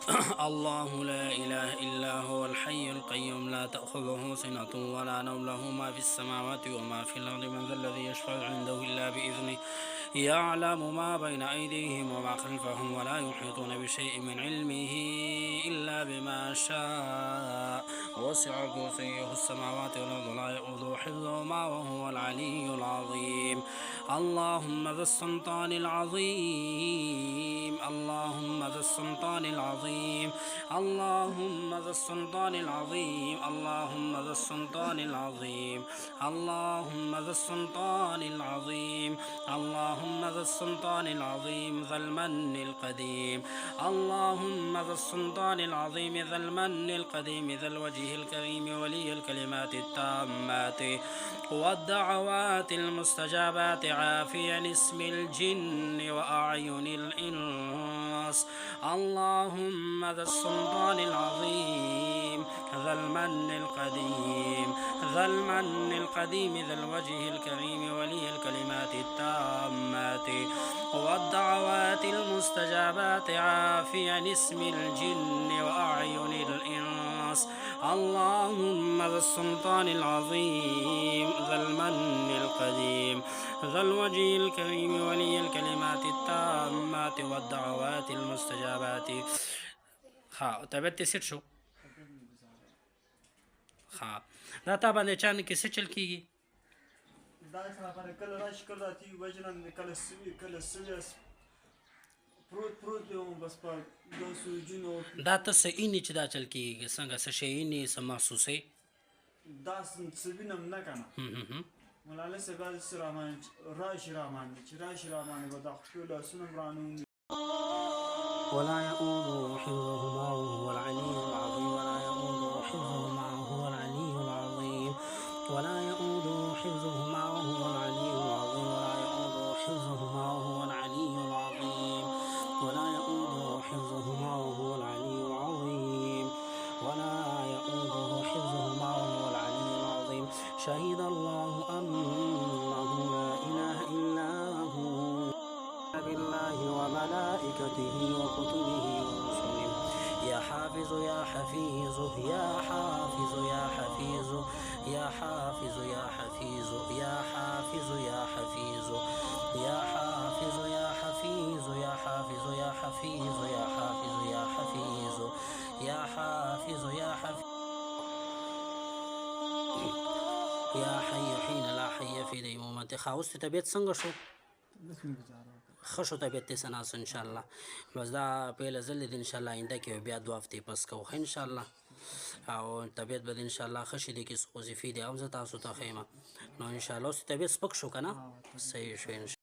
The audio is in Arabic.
الله لا إله إلا هو الحي القيوم لا تأخذه سنة ولا نوم له ما في السماوات وما في الأرض من ذا الذي يشفع عنده إلا بإذنه يعلم ما بين أيديهم وما خلفهم ولا يحيطون بشيء من علمه إلا بما شاء وسع كرسيه السماوات والأرض لا يؤوده حفظهما وهو العلي العظيم اللهم ذا السلطان العظيم اللهم ذا السلطان العظيم اللهم ذا السلطان العظيم اللهم ذا السلطان العظيم اللهم ذا السلطان العظيم اللهم ذا السلطان العظيم ذا المن القديم اللهم ذا السلطان العظيم ذا المن القديم ذا الوجه الكريم ولي الكلمات التامات والدعوات المستجابات عافيا اسم الجن وأعين الإنس اللهم ذا السلطان العظيم ذا المن القديم ذا المن القديم ذا الوجه الكريم ولي الكلمات التامات والدعوات المستجابات عافيا اسم الجن وأعين الإنس اللهم ذا السلطان العظيم ذا المن القديم ذا الوجه الكريم ولي الكلمات التامات والدعوات المستجابات. طبیعت دې سیټ شو. دا تا باندې چانه کې څه چل کېږي؟ دا خبره کله راشي کله راتېږي وجنه کله سوي کله سوي پروت دی بس په دو سوجونو دا ته څه اینې چې دا چل کېږي څنګه څه شی اینې څه محسوسې دا څه وینم نه که نه ملاله صاحب داسې راشي راباندې چې راشي راباندې به دا خپلو لاسونه م رانومي ولا يؤوده حفظهما وهو العلي العظيم ولا يؤوده حفظهما وهو العلي العظيم ولا يؤوده حفظهما وهو العلي العظيم ولا يؤوده حفظهما وهو العلي العظيم ولا يؤوده حفظهما وهو العلي العظيم ولا يؤوده حفظهما وهو العلي العظيم شهد الله أنه لا إله إلا هو بالله وملائكته وكتبه ورسله يا حافظ يا حفيظ يا حافظ يا حفيظ يا حافظ يا حفيظ يا حافظ يا حفيظ يا حافظ يا حفيظ يا حافظ يا حفيظ يا حافظ يا حفيظ يا حافظ يا حفيظ يا حي حين لا حي في ديمومته. خاوست طبیعت څنګه شو؟ ښه شو طبیعت دې سناس انشاءالله. بس دا پیله ځل دی انشاءالله آینده کې بیا 2 هفتې پس کوو ښه انشاءالله او طبیعت به دې انشاءالله ښه شي. دې کې څه وظیفې دي هم زه تاسو ته ښیم نو انشاءالله. اوس طبیعت سپک شو که نه؟ صحیح شو.